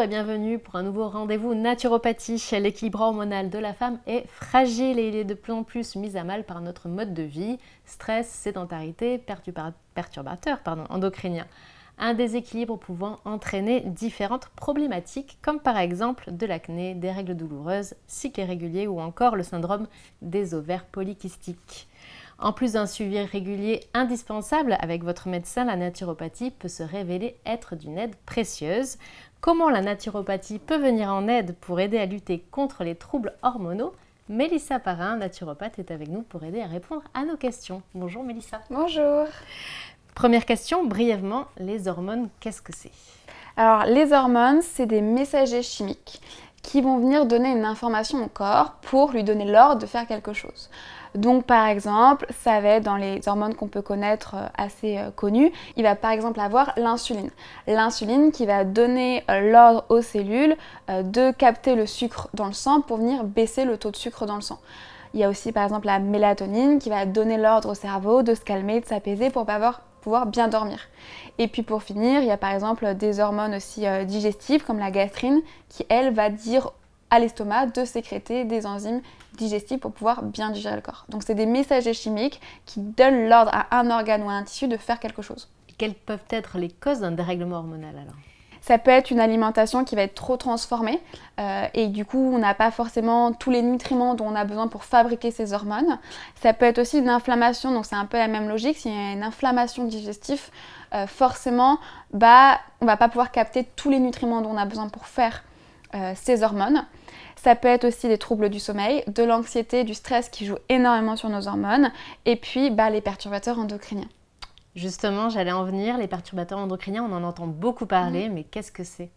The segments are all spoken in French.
Bonjour et bienvenue pour un nouveau rendez-vous naturopathie. L'équilibre hormonal de la femme est fragile et il est de plus en plus mis à mal par notre mode de vie, stress, sédentarité, perturbateurs endocriniens. Un déséquilibre pouvant entraîner différentes problématiques comme par exemple de l'acné, des règles douloureuses, cycles irréguliers ou encore le syndrome des ovaires polykystiques. En plus d'un suivi régulier indispensable avec votre médecin, la naturopathie peut se révéler être d'une aide précieuse. Comment la naturopathie peut venir en aide pour aider à lutter contre les troubles hormonaux? Mélissa Parrain, naturopathe, est avec nous pour aider à répondre à nos questions. Bonjour Mélissa. Bonjour. Première question, brièvement, les hormones, qu'est-ce que c'est? Alors, les hormones, c'est des messagers chimiques qui vont venir donner une information au corps pour lui donner l'ordre de faire quelque chose. Donc par exemple, ça va être dans les hormones qu'on peut connaître assez connues, il va par exemple avoir l'insuline. L'insuline qui va donner l'ordre aux cellules de capter le sucre dans le sang pour venir baisser le taux de sucre dans le sang. Il y a aussi par exemple la mélatonine qui va donner l'ordre au cerveau de se calmer, de s'apaiser pour pouvoir bien dormir. Et puis pour finir, il y a par exemple des hormones aussi digestives comme la gastrine qui elle va dire à l'estomac de sécréter des enzymes digestives pour pouvoir bien digérer le corps. Donc c'est des messagers chimiques qui donnent l'ordre à un organe ou à un tissu de faire quelque chose. Quelles peuvent être les causes d'un dérèglement hormonal alors? Ça peut être une alimentation qui va être trop transformée et du coup on n'a pas forcément tous les nutriments dont on a besoin pour fabriquer ces hormones. Ça peut être aussi une inflammation, donc c'est un peu la même logique. S'il y a une inflammation digestive, forcément on va pas pouvoir capter tous les nutriments dont on a besoin pour faire ces hormones. Ça peut être aussi des troubles du sommeil, de l'anxiété, du stress qui jouent énormément sur nos hormones et puis les perturbateurs endocriniens. Justement, j'allais en venir, les perturbateurs endocriniens, on en entend beaucoup parler, mais qu'est-ce que c'est?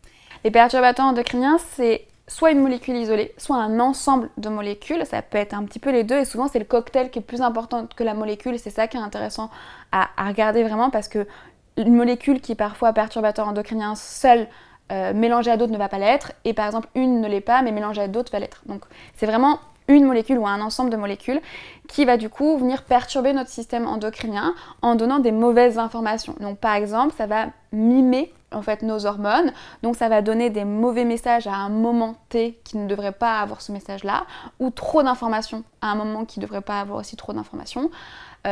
Les perturbateurs endocriniens, c'est soit une molécule isolée, soit un ensemble de molécules, ça peut être un petit peu les deux et souvent c'est le cocktail qui est plus important que la molécule, c'est ça qui est intéressant à regarder vraiment parce que une molécule qui est parfois perturbateur endocrinien seule, mélangée à d'autres ne va pas l'être et par exemple une ne l'est pas mais mélangée à d'autres va l'être. Donc c'est vraiment une molécule ou un ensemble de molécules qui va du coup venir perturber notre système endocrinien en donnant des mauvaises informations. Donc par exemple, ça va mimer en fait nos hormones, donc ça va donner des mauvais messages à un moment T qui ne devrait pas avoir ce message-là, ou trop d'informations à un moment qui ne devrait pas avoir aussi trop d'informations.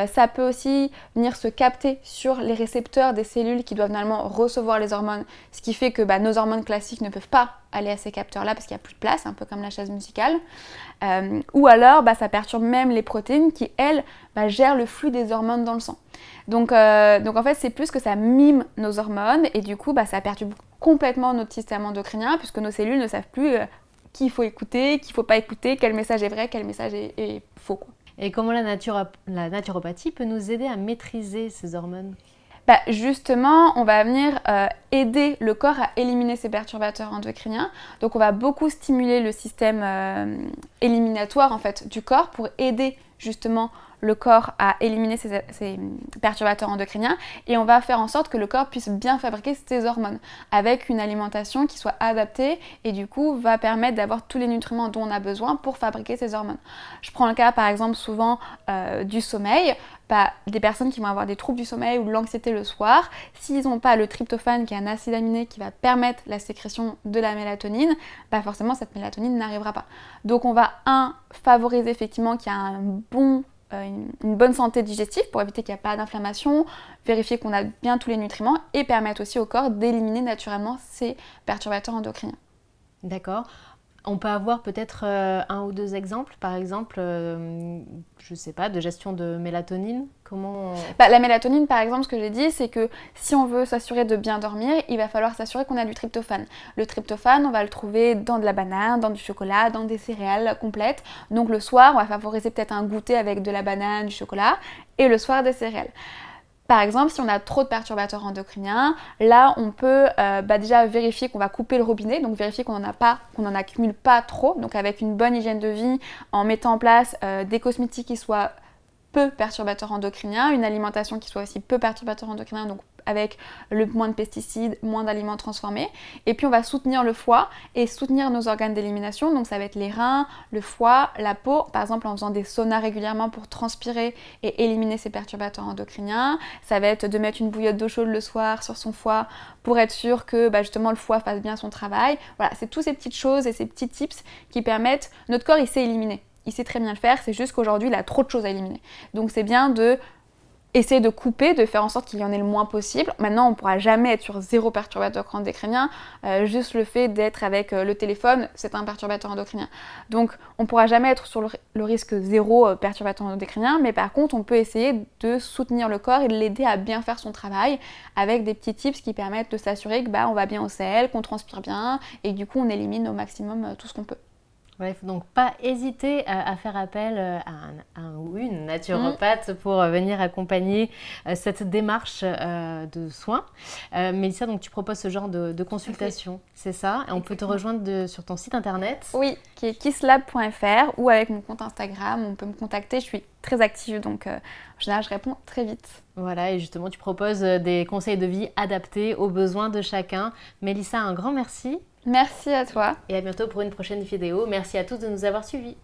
Ça peut aussi venir se capter sur les récepteurs des cellules qui doivent finalement recevoir les hormones, ce qui fait que nos hormones classiques ne peuvent pas aller à ces capteurs-là parce qu'il n'y a plus de place, un peu comme la chaise musicale. Ou alors, ça perturbe même les protéines qui, elles, gèrent le flux des hormones dans le sang. Donc en fait, c'est plus que ça mime nos hormones et du coup, ça perturbe complètement notre système endocrinien puisque nos cellules ne savent plus qui il faut écouter, qui il ne faut pas écouter, quel message est vrai, quel message est faux, quoi. Et comment la naturopathie peut nous aider à maîtriser ces hormones? Justement, on va venir aider le corps à éliminer ces perturbateurs endocriniens. Donc on va beaucoup stimuler le système éliminatoire en fait, du corps pour aider justement le corps à éliminer ces perturbateurs endocriniens et on va faire en sorte que le corps puisse bien fabriquer ces hormones avec une alimentation qui soit adaptée et du coup va permettre d'avoir tous les nutriments dont on a besoin pour fabriquer ces hormones. Je prends le cas par exemple souvent du sommeil. Des personnes qui vont avoir des troubles du sommeil ou de l'anxiété le soir, s'ils n'ont pas le tryptophane qui est un acide aminé qui va permettre la sécrétion de la mélatonine, forcément cette mélatonine n'arrivera pas. Donc on va favoriser effectivement qu'il y a une bonne santé digestive pour éviter qu'il n'y ait pas d'inflammation, vérifier qu'on a bien tous les nutriments et permettre aussi au corps d'éliminer naturellement ces perturbateurs endocriniens. D'accord. On peut avoir peut-être un ou deux exemples, par exemple, je sais pas, de gestion de mélatonine. Comment La mélatonine, par exemple, ce que j'ai dit, c'est que si on veut s'assurer de bien dormir, il va falloir s'assurer qu'on a du tryptophane. Le tryptophane, on va le trouver dans de la banane, dans du chocolat, dans des céréales complètes. Donc le soir, on va favoriser peut-être un goûter avec de la banane, du chocolat, et le soir des céréales. Par exemple, si on a trop de perturbateurs endocriniens, là on peut déjà vérifier qu'on va couper le robinet, donc vérifier qu'on n'en accumule pas trop, donc avec une bonne hygiène de vie, en mettant en place des cosmétiques qui soient peu perturbateurs endocriniens, une alimentation qui soit aussi peu perturbateur endocrinien, donc avec le moins de pesticides, moins d'aliments transformés. Et puis on va soutenir le foie et soutenir nos organes d'élimination. Donc ça va être les reins, le foie, la peau, par exemple en faisant des saunas régulièrement pour transpirer et éliminer ces perturbateurs endocriniens. Ça va être de mettre une bouillotte d'eau chaude le soir sur son foie pour être sûr que justement le foie fasse bien son travail. Voilà, c'est toutes ces petites choses et ces petits tips qui permettent, notre corps il sait éliminer. Il sait très bien le faire, c'est juste qu'aujourd'hui il a trop de choses à éliminer. Donc c'est bien de essayer de couper, de faire en sorte qu'il y en ait le moins possible. Maintenant, on ne pourra jamais être sur 0 perturbateur endocrinien. Juste le fait d'être avec le téléphone, c'est un perturbateur endocrinien. Donc, on ne pourra jamais être sur le risque 0 perturbateur endocrinien, mais par contre, on peut essayer de soutenir le corps et de l'aider à bien faire son travail avec des petits tips qui permettent de s'assurer que on va bien au sel, qu'on transpire bien et que du coup, on élimine au maximum tout ce qu'on peut. Ouais, il ne faut donc pas hésiter à faire appel à un ou une naturopathe pour venir accompagner cette démarche de soins. Mélissa, donc tu proposes ce genre de consultation, c'est ça? Et on peut te rejoindre sur ton site internet? Oui, qui est kisslab.fr ou avec mon compte Instagram, on peut me contacter, je suis très active donc en général je réponds très vite. Voilà, et justement tu proposes des conseils de vie adaptés aux besoins de chacun. Mélissa, un grand merci. Merci à toi. Et à bientôt pour une prochaine vidéo. Merci à tous de nous avoir suivis.